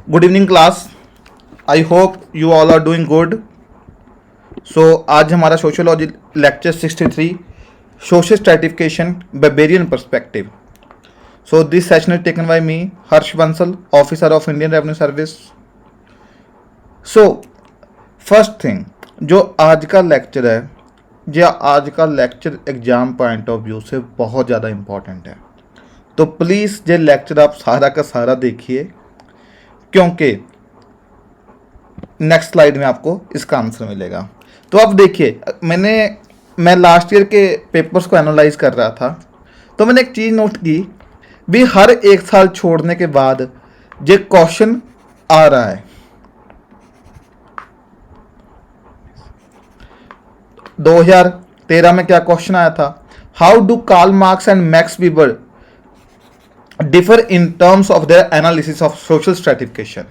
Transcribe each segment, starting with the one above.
Good evening class. I hope you all are doing good. So आज हमारा sociology lecture 63 social stratification Weberian perspective. So this session is taken by me Harsh Bansal, officer of Indian Revenue Service. So first thing, जो आज का lecture है, जो आज का lecture exam point of view से बहुत ज़्यादा इम्पॉर्टेंट है। तो प्लीज़ ये लेक्चर आप सारा का सारा देखिए, क्योंकि नेक्स्ट स्लाइड में आपको इसका आंसर मिलेगा। तो अब देखिए, मैं लास्ट ईयर के पेपर्स को एनालाइज कर रहा था, तो मैंने एक चीज़ नोट की भी, हर एक साल छोड़ने के बाद ये क्वेश्चन आ रहा है। 2013 में क्या क्वेश्चन आया था? How do Karl Marx and Max Weber differ in terms of their analysis of social stratification.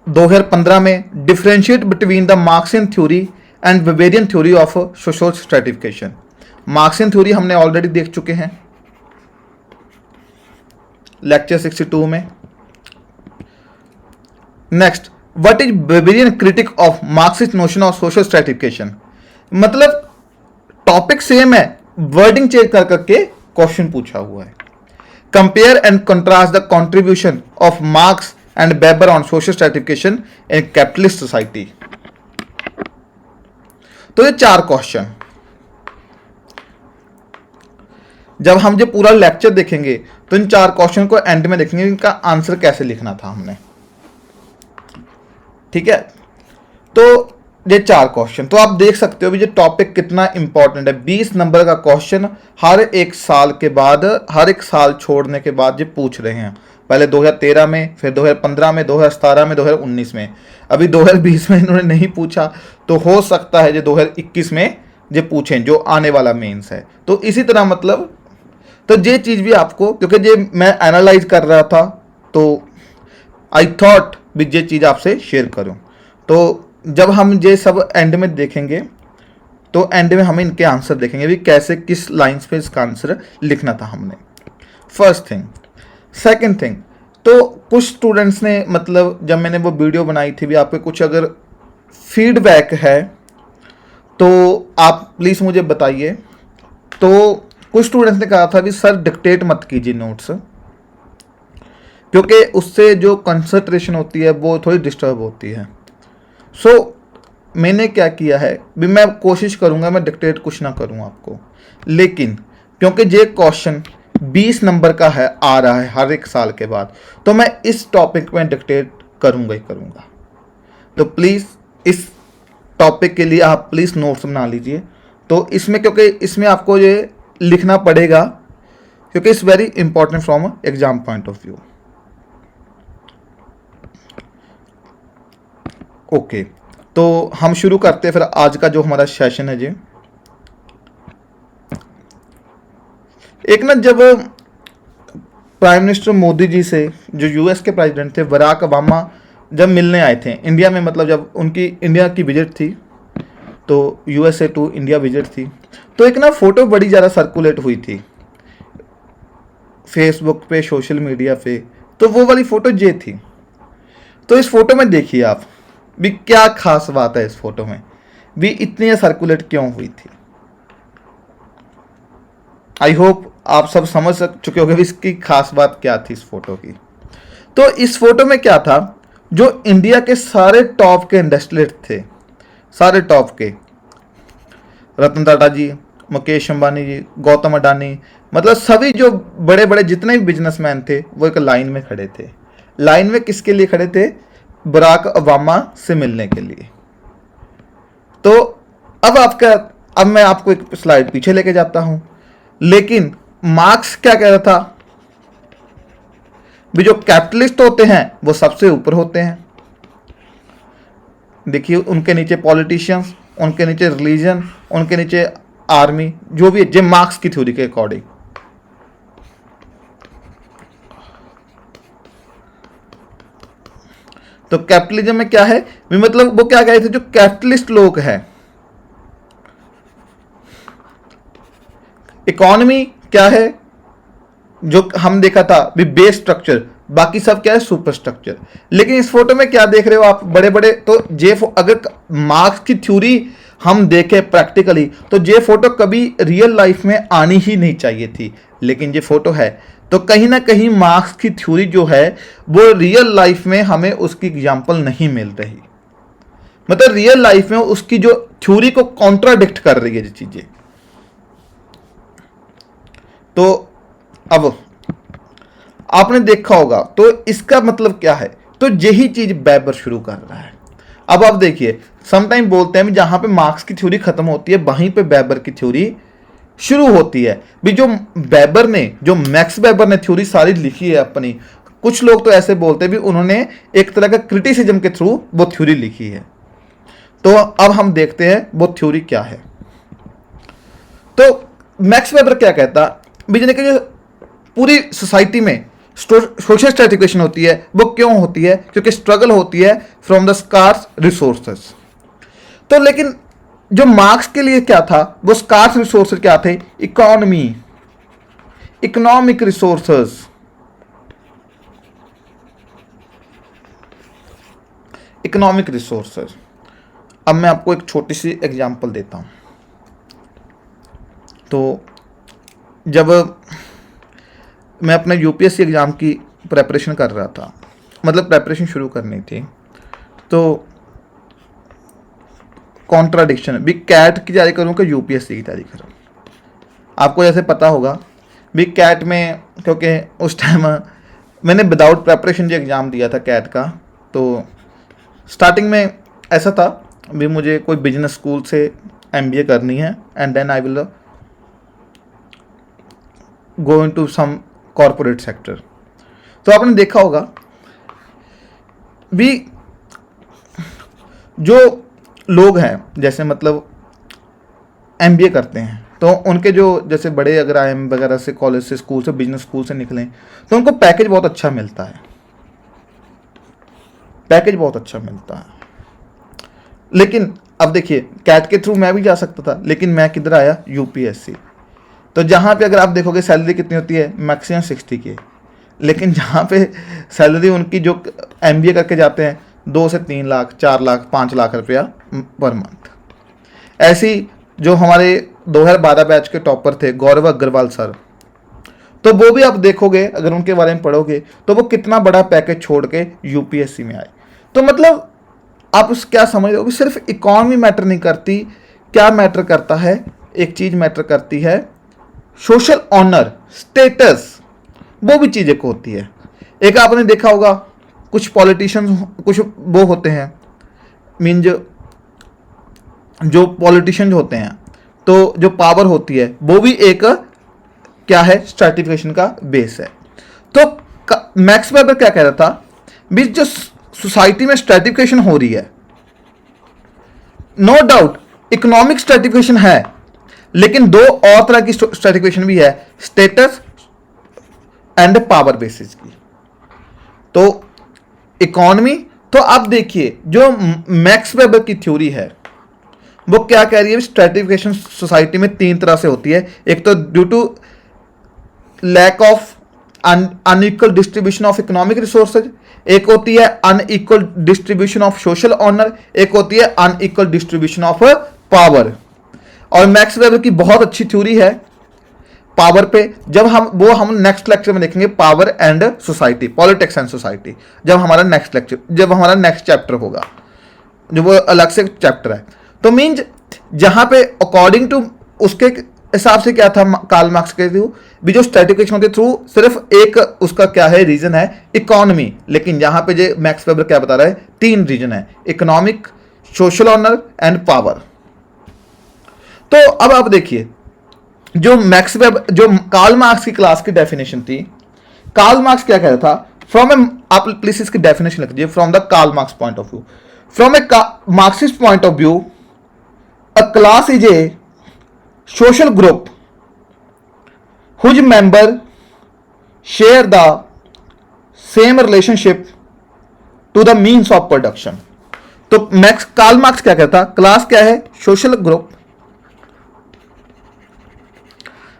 2015 में differentiate between the Marxian theory and Weberian theory of social stratification. Marxian theory हमने already देख चुके हैं lecture 62 में। Next, what is Weberian critique of Marxist notion of social stratification. मतलब topic same है, wording change कर करके क्वेश्चन पूछा हुआ है। Compare and contrast the contribution of marks and weber on social stratification in capitalist society. तो ये 4 question, जब हम जो पूरा लेक्चर देखेंगे तो इन 4 क्वेश्चन को एंड में देखेंगे, इनका आंसर कैसे लिखना था हमने। ठीक है, तो ये 4 क्वेश्चन, तो आप देख सकते हो भी ये टॉपिक कितना इंपॉर्टेंट है। 20 नंबर का क्वेश्चन हर एक साल के बाद, हर एक साल छोड़ने के बाद ये पूछ रहे हैं। पहले 2013 में, फिर 2015 में, 2017 में, 2019 में। अभी 2020 में इन्होंने नहीं पूछा, तो हो सकता है जो 2021 में ये पूछें, जो आने वाला मेंस है। तो इसी तरह मतलब, तो ये चीज़ भी आपको, क्योंकि ये मैं एनालाइज कर रहा था, तो आई थॉट भी ये चीज़ आपसे शेयर करूं। तो जब हम ये सब एंड में देखेंगे, तो एंड में हम इनके आंसर देखेंगे भी, कैसे किस लाइंस पे इसका आंसर लिखना था हमने। First thing. सेकंड थिंग, तो कुछ स्टूडेंट्स ने, मतलब जब मैंने वो वीडियो बनाई थी भी, आपके कुछ अगर फीडबैक है तो आप प्लीज़ मुझे बताइए। तो कुछ स्टूडेंट्स ने कहा था भी सर डिक्टेट मत कीजिए नोट्स, क्योंकि उससे जो कंसंट्रेशन होती है वो थोड़ी डिस्टर्ब होती है। सो मैंने क्या किया है भी, मैं कोशिश करूंगा मैं डिक्टेट कुछ ना करूं आपको, लेकिन क्योंकि ये क्वेश्चन 20 नंबर का है, आ रहा है हर एक साल के बाद, तो मैं इस टॉपिक में डिक्टेट करूंगा ही करूंगा। तो प्लीज़ इस टॉपिक के लिए आप प्लीज़ नोट्स बना लीजिए। तो इसमें, क्योंकि इसमें आपको ये लिखना पड़ेगा, क्योंकि it's very important from exam point of view. Okay, तो हम शुरू करते हैं फिर आज का जो हमारा सेशन है जी। एक ना, जब प्राइम मिनिस्टर मोदी जी से जो यूएस के प्रेसिडेंट थे बराक ओबामा जब मिलने आए थे इंडिया में, मतलब जब उनकी इंडिया की विजिट थी, तो यूएसए टू इंडिया विजिट थी, तो एक ना फोटो बड़ी ज़्यादा सर्कुलेट हुई थी फेसबुक पे, सोशल मीडिया पे। तो वो वाली फ़ोटो ये थी। तो इस फोटो में देखिए आप भी, क्या खास बात है इस फोटो में भी, इतनी सर्कुलेट क्यों हुई थी। आई होप आप सब समझ चुके होंगे भी इसकी खास बात क्या थी इस फोटो की। तो इस फोटो में क्या था, जो इंडिया के सारे टॉप के इंडस्ट्रियलिस्ट थे, सारे टॉप के, रतन टाटा जी, मुकेश अंबानी जी, गौतम अडानी, मतलब सभी जो बड़े बड़े जितने भी बिजनेसमैन थे वो एक लाइन में खड़े थे। लाइन में किसके लिए खड़े थे? बराक ओबामा से मिलने के लिए। तो अब मैं आपको एक स्लाइड पीछे लेके जाता हूं, लेकिन मार्क्स क्या कह रहा था भी, जो कैपिटलिस्ट होते हैं वो सबसे ऊपर होते हैं। देखिए, उनके नीचे पॉलिटिशियंस, उनके नीचे रिलीजन, उनके नीचे आर्मी, जो भी है मार्क्स की थ्योरी के अकॉर्डिंग। तो कैपिटलिज्म में क्या है भी, मतलब वो क्या कह रहे थे, जो कैपिटलिस्ट लोग हैं, इकोनॉमी क्या है, जो हम देखा था भी बेस स्ट्रक्चर, बाकी सब क्या है, सुपर स्ट्रक्चर। लेकिन इस फोटो में क्या देख रहे हो आप, बड़े बड़े, तो अगर मार्क्स की थ्योरी हम देखें प्रैक्टिकली तो ये फोटो कभी रियल लाइफ में आनी ही नहीं चाहिए थी, लेकिन ये फोटो है। तो कहीं ना कहीं मार्क्स की थ्योरी जो है वो रियल लाइफ में हमें उसकी एग्जाम्पल नहीं मिल रही, मतलब रियल लाइफ में उसकी जो थ्योरी को कॉन्ट्राडिक्ट कर रही है ये चीजें। तो अब आपने देखा होगा, तो इसका मतलब क्या है, तो यही चीज वेबर शुरू कर रहा है। अब आप देखिए, समटाइम बोलते हैं जहां पे मार्क्स की थ्योरी खत्म होती है वहीं पे वेबर की थ्योरी शुरू होती है। भी जो वेबर ने, जो मैक्स वेबर ने थ्योरी सारी लिखी है अपनी, कुछ लोग तो ऐसे बोलते हैं भी उन्होंने एक तरह का क्रिटिसिज्म के थ्रू वो थ्योरी लिखी है। तो अब हम देखते हैं वो थ्योरी क्या है। तो मैक्स वेबर क्या कहता, बिजनेस की जो पूरी सोसाइटी में सोशल स्ट्रेटिफिकेशन होती है वो क्यों होती है, क्योंकि स्ट्रगल होती है फ्रॉम द स्कार्स रिसोर्सेस। तो लेकिन जो मार्क्स के लिए क्या था, वो स्कार्स रिसोर्सेज क्या थे, economy, economic resources, economic resources. अब मैं आपको एक छोटी सी एग्जांपल देता हूं। तो जब मैं अपने यूपीएससी एग्ज़ाम की प्रेपरेशन कर रहा था, मतलब प्रेपरेशन शुरू करनी थी, तो कॉन्ट्राडिक्शन भी कैट की तैयारी करूँ कि यूपीएससी की तैयारी करूँ। आपको जैसे पता होगा भी कैट में, क्योंकि उस टाइम मैंने विदाउट प्रेपरेशन जो एग्ज़ाम दिया था कैट का, तो स्टार्टिंग में ऐसा था भी मुझे कोई बिजनेस स्कूल से एमबीए करनी है and then I will go into some corporate sector. तो आपने देखा होगा भी जो लोग हैं, जैसे मतलब एमबीए करते हैं, तो उनके जो जैसे बड़े अगर आईएम वगैरह से, कॉलेज से, स्कूल से, बिजनेस स्कूल से निकलें, तो उनको पैकेज बहुत अच्छा मिलता है, पैकेज बहुत अच्छा मिलता है। लेकिन अब देखिए, कैट के थ्रू मैं भी जा सकता था, लेकिन मैं किधर आया, यूपीएससी। तो जहाँ पे अगर आप देखोगे सैलरी कितनी होती है, मैक्सिमम 60 के, लेकिन जहाँ पे सैलरी उनकी जो एमबीए करके जाते हैं 2 से 3 लाख, 4 लाख, 5 लाख रुपया पर मंथ। ऐसी जो हमारे 2012 बैच के टॉपर थे गौरव अग्रवाल सर, तो वो भी आप देखोगे, अगर उनके बारे में पढ़ोगे, तो वो कितना बड़ा पैकेज छोड़ के यूपीएससी में आए। तो मतलब आप उस क्या समझ रहे हो, सिर्फ इकॉनमी मैटर नहीं करती, क्या मैटर करता है, एक चीज मैटर करती है, सोशल ऑनर, स्टेटस, वो भी चीज़ एक होती है। एक आपने देखा होगा कुछ पॉलिटिशियंस, कुछ वो होते हैं, मीन जो पॉलिटिशियन होते हैं, तो जो पावर होती है वो भी एक क्या है, स्ट्रैटिफिकेशन का बेस है। तो मैक्स वेबर क्या कह रहा था, भी जो सोसाइटी में स्ट्रैटिफिकेशन हो रही है, नो डाउट इकोनॉमिक स्ट्रैटिफिकेशन है, लेकिन दो और तरह की स्ट्रैटिफिकेशन भी है, स्टेटस एंड पावर बेसिस की। तो इकोनॉमी, तो आप देखिए जो मैक्स वेबर की थ्योरी है वो क्या कह रही है, स्ट्रैटिफिकेशन सोसाइटी में 3 तरह से होती है। एक तो due to lack of unequal distribution of economic resources, एक होती है unequal distribution of social honour, एक होती है अनइक्वल डिस्ट्रीब्यूशन ऑफ पावर। और मैक्स वेबर की बहुत अच्छी थ्योरी है पावर पे, जब हम नेक्स्ट लेक्चर में देखेंगे, power and society, politics and society, जब हमारा नेक्स्ट लेक्चर, जब हमारा नेक्स्ट चैप्टर होगा, जो वो अलग से चैप्टर है। तो मीन्स जहां पे अकॉर्डिंग टू उसके हिसाब से क्या था, कार्ल मार्क्स के थ्रू भी जो स्ट्रैटिफिकेशन के थ्रू सिर्फ एक उसका क्या है, रीजन है इकोनॉमी, लेकिन यहां पे जो मैक्स वेबर क्या बता रहा है, 3 रीजन है, economic, social honour and power. तो अब आप देखिए, जो मैक्स वेबर, जो कार्ल मार्क्स की क्लास की डेफिनेशन थी, कार्ल मार्क्स क्या कह रहा था, फ्रॉम ए, आप प्लीज इसकी डेफिनेशन लिख दीजिए, from the Karl Marx point of view, from a Marxist point of view, a class is a social group whose member share the same relationship to the means of production। तो max, Karl Marx क्या कहता, class क्या है, social group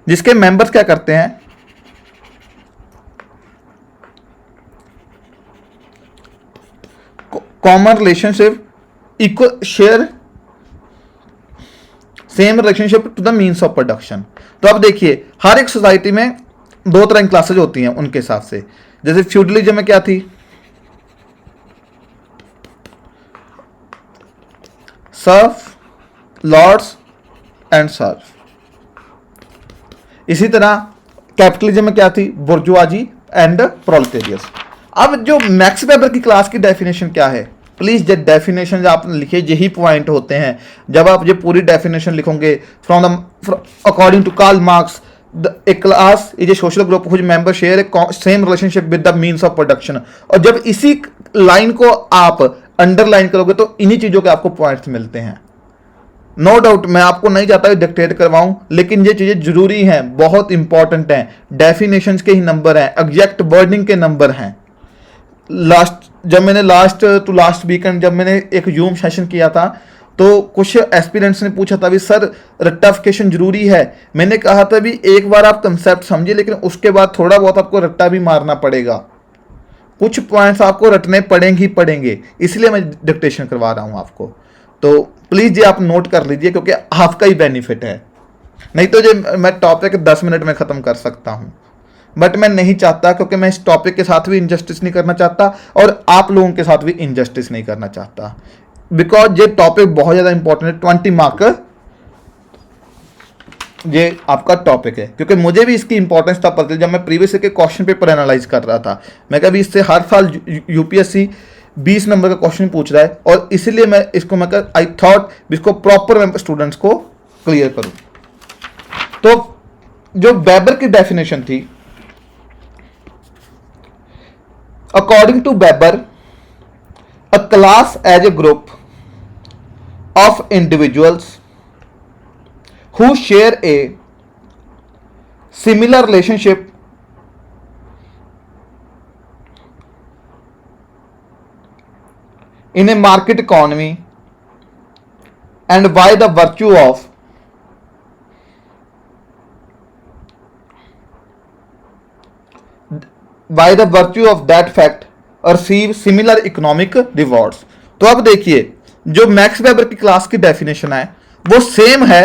जिसके members क्या करते हैं, common relationship, equal share same relationship to the means of production. तो अब देखिए हर एक सोसाइटी में दो तरह की क्लासेज होती हैं उनके हिसाब से। जैसे फ्यूडलिज्म में क्या थी, सर्फ, लॉर्ड्स एंड सर्फ। इसी तरह कैपिटलिज्म में क्या थी, बुर्जुआजी एंड प्रोलेटेरियस। अब जो मैक्स वेबर की क्लास की डेफिनेशन क्या है, प्लीज जो डेफिनेशन आप लिखे यही पॉइंट होते हैं। जब आप ये पूरी डेफिनेशन लिखोगे, from the according to Karl Marx a class is a social group whose member share a same relationship with the means of production. और जब इसी लाइन को आप अंडरलाइन करोगे तो इन्हीं चीजों के आपको पॉइंट्स मिलते हैं। नो डाउट मैं आपको नहीं चाहता डिक्टेट करवाऊं, लेकिन ये चीजें जरूरी हैं, बहुत इंपॉर्टेंट हैं। डेफिनेशंस के ही नंबर हैं, एग्जैक्ट वर्डिंग के नंबर हैं। जब मैंने लास्ट वीकेंड जब मैंने एक जूम सेशन किया था तो कुछ एस्पिरेंट्स ने पूछा था भी सर रट्टाफिकेशन जरूरी है। मैंने कहा था भी एक बार आप कंसेप्ट समझिए, लेकिन उसके बाद थोड़ा बहुत आपको रट्टा भी मारना पड़ेगा, कुछ पॉइंट्स आपको रटने पड़ेंगे ही पड़ेंगे, इसलिए मैं डिक्टेशन करवा रहा हूं आपको। तो प्लीज ये आप नोट कर लीजिए, क्योंकि आपका ही बेनिफिट है। नहीं तो ये मैं टॉपिक 10 मिनट में खत्म कर सकता हूं, बट मैं नहीं चाहता, क्योंकि मैं इस टॉपिक के साथ भी इनजस्टिस नहीं करना चाहता और आप लोगों के साथ भी इनजस्टिस नहीं करना चाहता, बिकॉज ये टॉपिक बहुत ज्यादा इंपॉर्टेंट है। 20 मार्क ये आपका टॉपिक है, क्योंकि मुझे भी इसकी इंपॉर्टेंस था पता जब मैं प्रीवियस के क्वेश्चन पेपर एनालाइज कर रहा था। मैं कभी इससे हर साल यूपीएससी 20 नंबर का क्वेश्चन पूछ रहा है, और इसीलिए मैं इसको आई थॉट इसको प्रॉपर मैं स्टूडेंट्स को क्लियर करूं। तो जो वेबर की डेफिनेशन थी, according to Weber a class as a group of individuals who share a similar relationship in a market economy and by the virtue of that fact receive similar economic rewards। तो अब देखिए जो Max Weber की class की definition है वो same है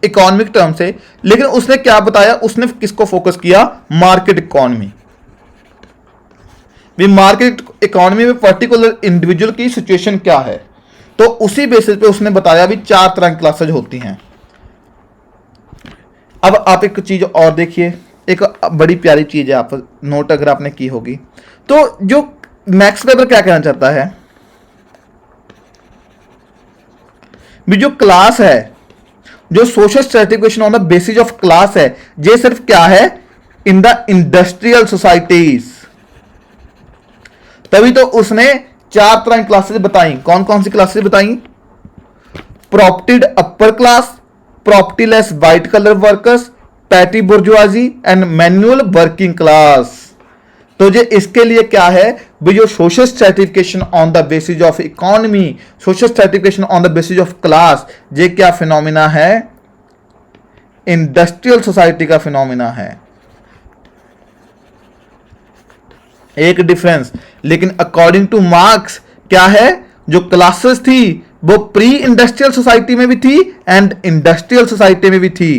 economic term से, लेकिन उसने क्या बताया, उसने किसको फोकस किया, मार्केट इकोनॉमी। मार्केट इकोनॉमी में पर्टिकुलर इंडिविजुअल की सिचुएशन क्या है, तो उसी बेसिस पे उसने बताया भी 4 तरह की क्लासेज होती हैं। अब आप एक चीज और देखिए, एक बड़ी प्यारी चीज है, आप नोट अगर आपने की होगी, तो जो मैक्स वेबर क्या कहना चाहता है भी जो क्लास है, जो social stratification on the basis of class है, ये सिर्फ क्या है, इन द इंडस्ट्रियल सोसाइटीज। तभी तो उसने 4 तरह की क्लासेस बताई। कौन कौन सी क्लासेस बताई, propertied upper class, property less white collar workers, petty bourgeoisie and manual working class. तो ये इसके लिए क्या है भी जो social stratification on the basis of economy, social stratification on the basis of class, ये क्या फिनोमिना है, इंडस्ट्रियल सोसाइटी का फिनोमिना है। एक डिफरेंस, लेकिन अकॉर्डिंग टू मार्क्स क्या है, जो क्लासेस थी वो प्री इंडस्ट्रियल सोसाइटी में भी थी एंड इंडस्ट्रियल सोसाइटी में भी थी।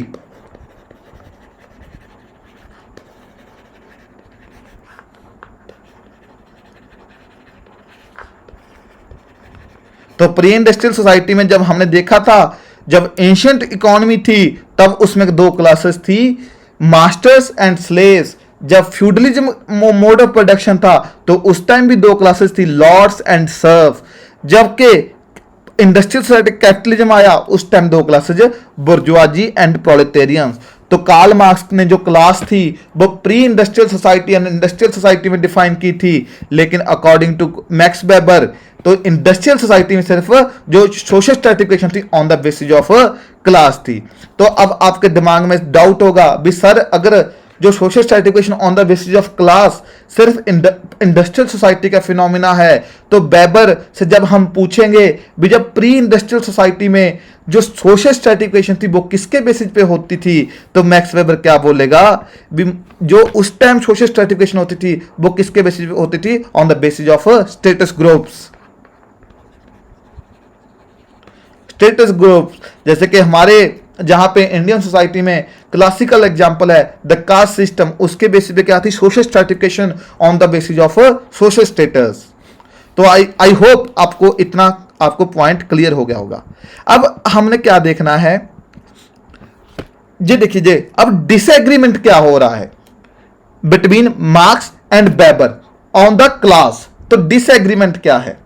तो प्री इंडस्ट्रियल सोसाइटी में जब हमने देखा था, जब एंशिएंट इकोनॉमी थी तब उसमें 2 क्लासेस थी, मास्टर्स एंड स्लेव्स। जब फ्यूडलिज्म मोड ऑफ प्रोडक्शन था तो उस टाइम भी 2 क्लासेस थी, लॉर्ड्स एंड सर्फ। जबकि इंडस्ट्रियल सोसाइटी कैपिटलिज्म आया उस टाइम 2 क्लासेस, बुर्जुआजी एंड प्रोलेटेरियंस। तो कार्ल मार्क्स ने जो क्लास थी वो pre industrial society and industrial society में डिफाइन की थी, लेकिन अकॉर्डिंग टू मैक्स वेबर तो इंडस्ट्रियल सोसाइटी में सिर्फ जो सोशल स्ट्रेटिफिकेशन थी on the basis of class थी। तो अब आपके दिमाग में डाउट होगा भी सर अगर जो social stratification on the basis of class सिर्फ इंडस्ट्रियल सोसाइटी का फिनोमिना है, तो वेबर से जब हम पूछेंगे भी जब प्री इंडस्ट्रियल सोसाइटी में जो सोशल स्ट्रेटिफिकेशन थी वो किसके बेसिस पे होती थी, तो मैक्स वेबर क्या बोलेगा भी जो उस टाइम सोशल स्ट्रेटिफिकेशन होती थी वो किसके बेसिस पे होती थी, on the basis of status groups. Status groups, जैसे कि हमारे जहां पे इंडियन सोसाइटी में क्लासिकल एग्जांपल है द कास्ट सिस्टम, उसके बेसिस पे क्या थी, social stratification on the basis of social status. तो आई होप आपको इतना आपको पॉइंट क्लियर हो गया होगा। अब हमने क्या देखना है, ये देखिए जे अब डिसएग्रीमेंट क्या हो रहा है between marks and weber on the class. तो डिसएग्रीमेंट क्या है,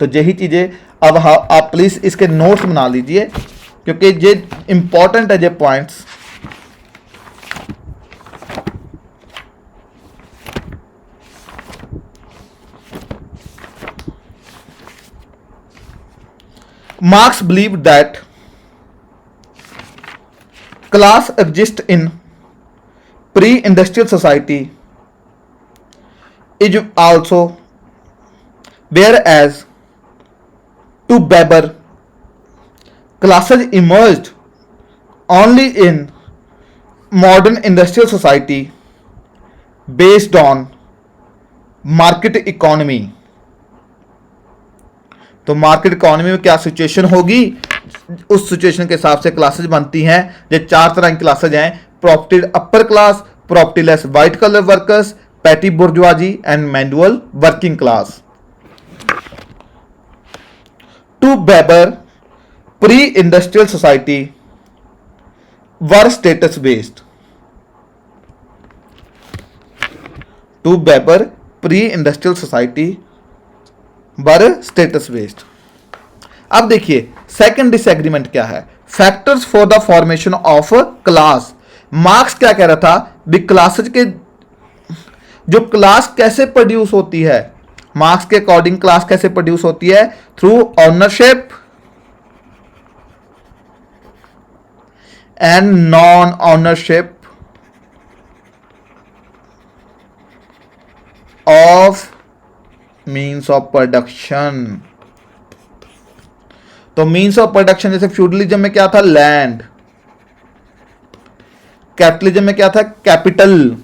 तो यही चीजें अब आप प्लीज इसके नोट्स बना लीजिए, क्योंकि ये इंपॉर्टेंट है ये points. Marx believed that class exists in pre-industrial society is also, whereas to Weber classes emerged only in modern industrial society based on market economy। तो मार्केट इकोनॉमी में क्या सिचुएशन होगी, उस सिचुएशन के हिसाब से क्लासेज बनती हैं। ये चार तरह की क्लासेज हैं, property upper class, property less white collar workers, petty bourgeoisie and manual working class. To Weber pre industrial society were status based. To Weber pre industrial society were status based. अब देखिए second disagreement क्या है, factors for the formation of class. Marx क्या कह रहा था, भी classes के जो क्लास कैसे प्रोड्यूस होती है, मार्क्स के अकॉर्डिंग क्लास कैसे प्रोड्यूस होती है, through ownership and non ownership of means of production. तो मीन्स ऑफ प्रोडक्शन जैसे फ्यूडलिज्म में क्या था, लैंड, कैपिटलिज्म में क्या था, कैपिटल।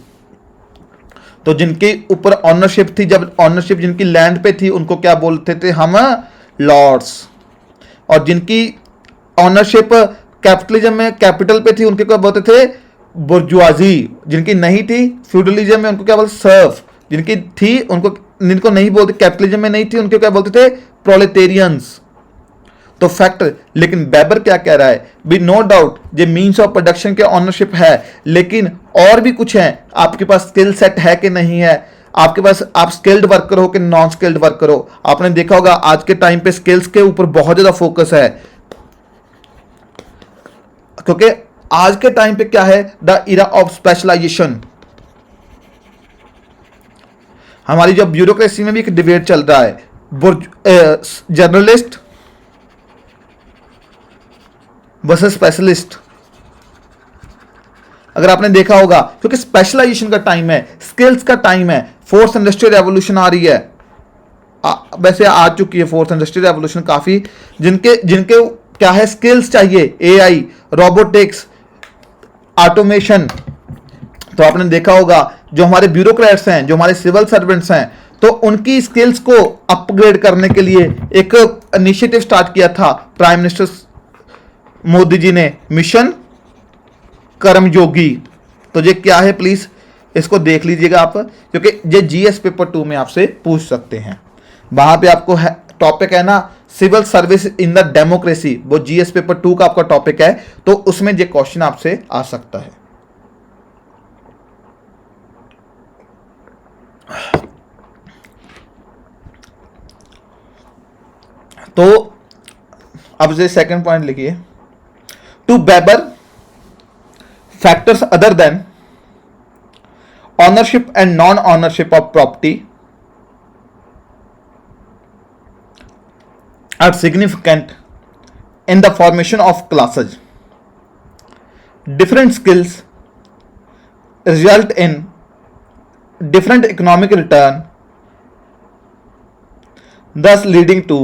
तो जिनके ऊपर ऑनरशिप थी, जब ऑनरशिप जिनकी लैंड पे थी उनको क्या बोलते थे हम, लॉर्ड्स। और जिनकी ऑनरशिप कैपिटलिज्म में कैपिटल पे थी उनके क्या बोलते थे, बुर्जुआजी। जिनकी नहीं थी फ्यूडलिज्म में उनको क्या बोलते, सर्फ। जिनकी थी उनको, जिनको नहीं बोलते कैपिटलिज्म में नहीं थी उनको क्या बोलते थे, प्रोलेटेरियंस। तो फैक्टर, लेकिन वेबर क्या कह रहा है, भी नो डाउट ये मींस ऑफ प्रोडक्शन के ऑनरशिप है, लेकिन और भी कुछ है, आपके पास स्किल सेट है कि नहीं है, आपके पास आप स्किल्ड वर्कर हो कि नॉन स्किल्ड वर्कर हो। आपने देखा होगा आज के टाइम पे स्किल्स के ऊपर बहुत ज्यादा फोकस है, क्योंकि आज के टाइम पे क्या है, द इरा ऑफ स्पेशलाइजेशन। हमारी जो ब्यूरोक्रेसी में भी एक डिबेट चल रहा है, जर्नलिस्ट वर्सेस स्पेशलिस्ट। अगर आपने देखा होगा, क्योंकि स्पेशलाइजेशन का टाइम है, स्किल्स का टाइम है, फोर्थ इंडस्ट्रियल रेवोल्यूशन आ रही है, वैसे आ चुकी है फोर्थ इंडस्ट्रियल रेवोल्यूशन काफी, जिनके जिनके क्या है, स्किल्स चाहिए, एआई, रोबोटिक्स, ऑटोमेशन। तो आपने देखा होगा जो हमारे ब्यूरोक्रेट्स हैं, जो हमारे सिविल सर्वेंट्स हैं, तो उनकी स्किल्स को अपग्रेड करने के लिए एक इनिशिएटिव स्टार्ट किया था प्राइम मिनिस्टर मोदी जी ने, मिशन कर्मयोगी। तो ये क्या है, प्लीज इसको देख लीजिएगा आप, क्योंकि ये जीएस पेपर 2 में आपसे पूछ सकते हैं। वहां पे आपको टॉपिक है ना, civil service in the democracy, वो जीएस पेपर 2 का आपका टॉपिक है, तो उसमें ये क्वेश्चन आपसे आ सकता है। तो अब से सेकंड पॉइंट लिखिए, to Weber factors other than ownership and non ownership of property are significant in the formation of classes. Different skills result in different economic return, thus leading to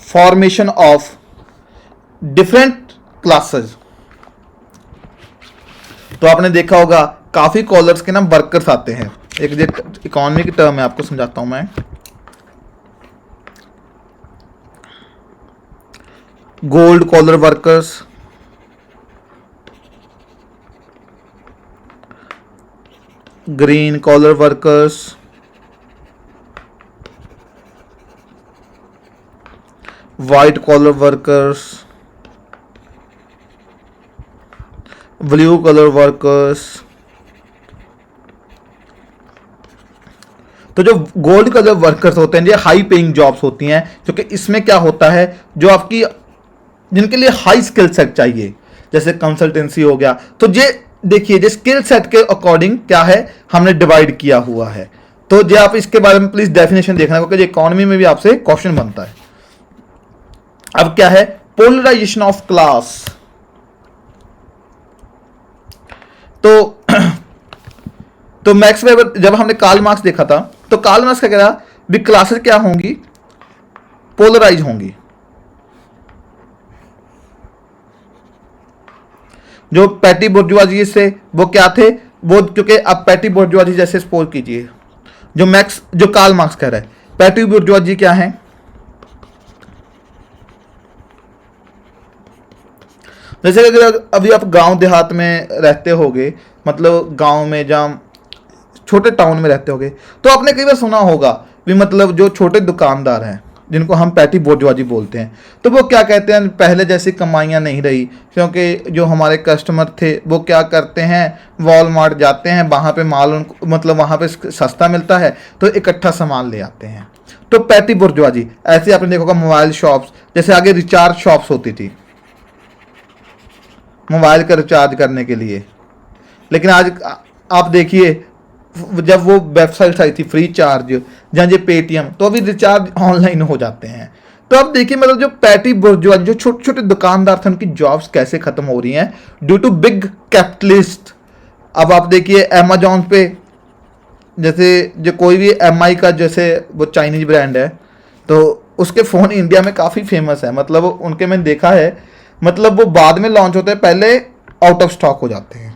formation of different classes। तो आपने देखा होगा काफी callers के ना workers आते हैं, एक इकोनॉमी की टर्म है, आपको समझाता हूं मैं। Gold collar workers, green collar workers, white collar workers, blue collar workers. तो जो गोल्ड कलर वर्कर्स होते हैं ये हाई पेइंग जॉब्स होती हैं, क्योंकि इसमें क्या होता है, जो आपकी जिनके लिए हाई स्किल सेट चाहिए, जैसे कंसल्टेंसी हो गया, तो ये देखिए जो स्किल सेट के अकॉर्डिंग क्या है हमने डिवाइड किया हुआ है। तो ये आप इसके बारे में प्लीज डेफिनेशन देखना, क्योंकि इकोनॉमी में भी आपसे क्वेश्चन बनता है। अब क्या है पोलराइजेशन ऑफ क्लास। तो मैक्स वेबर, जब हमने कार्ल मार्क्स देखा था तो कार्ल मार्क्स क्या कह रहा भी क्लासेस क्या होंगी, पोलराइज होंगी। जो पैटी बुर्जुआजी से वो क्या थे, वो क्योंकि अब पैटी बुर्जुआजी जैसे सपोज कीजिए, जो कार्ल मार्क्स कह रहा है पैटी बुर्जुआजी क्या है, जैसे अगर अभी आप गांव देहात में रहते होगे, मतलब गांव में जहाँ छोटे टाउन में रहते होगे, तो आपने कई बार सुना होगा भी मतलब जो छोटे दुकानदार हैं जिनको हम पैटी बोर्डवाजी बोलते हैं, तो वो क्या कहते हैं पहले जैसी कमाइयाँ नहीं रही, क्योंकि जो हमारे कस्टमर थे वो क्या करते हैं वॉलमार्ट जाते हैं, वहाँ पे माल उनको मतलब वहाँ पे सस्ता मिलता है तो इकट्ठा सामान ले आते हैं। तो पैटी बोर्डवाजी ऐसे आपने देखा होगा मोबाइल शॉप्स, जैसे आगे रिचार्ज शॉप्स होती थी मोबाइल का रिचार्ज करने के लिए, लेकिन आज आप देखिए जब वो वेबसाइट आई थी फ्री चार्ज जहाँ ये पेटीएम, तो अभी रिचार्ज ऑनलाइन हो जाते हैं। तो अब देखिए मतलब जो पैटी बुर्जुआ जो छोटे छोटे दुकानदार थे उनकी जॉब्स कैसे खत्म हो रही हैं ड्यू टू बिग कैपिटलिस्ट। अब आप देखिए अमेजोन पे, जैसे जो कोई भी एमआई का जैसे वो चाइनीज ब्रांड है, तो उसके फ़ोन इंडिया में काफ़ी फेमस है, मतलब उनके मैंने देखा है, मतलब वो बाद में लॉन्च होते हैं, पहले आउट ऑफ स्टॉक हो जाते हैं।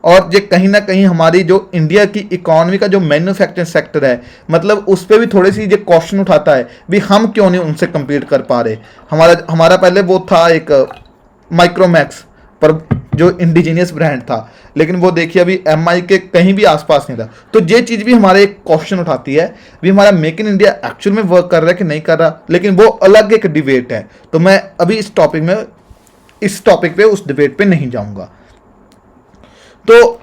और ये कहीं ना कहीं हमारी जो इंडिया की इकोनॉमी का जो मैन्युफैक्चरिंग सेक्टर है, मतलब उस पर भी थोड़ी सी ये क्वेश्चन उठाता है भी हम क्यों नहीं उनसे compete कर पा रहे। हमारा पहले वो था एक माइक्रोमैक्स पर जो इंडिजीनियस ब्रांड था, लेकिन वो देखिए अभी एमआई के कहीं भी आसपास नहीं था। तो ये चीज़ भी हमारे एक क्वेश्चन उठाती है भी हमारा मेक इन इंडिया एक्चुअल में वर्क कर रहा है कि नहीं कर रहा, लेकिन वो अलग एक डिबेट है। तो मैं अभी इस टॉपिक पे उस डिबेट पे नहीं जाऊंगा। तो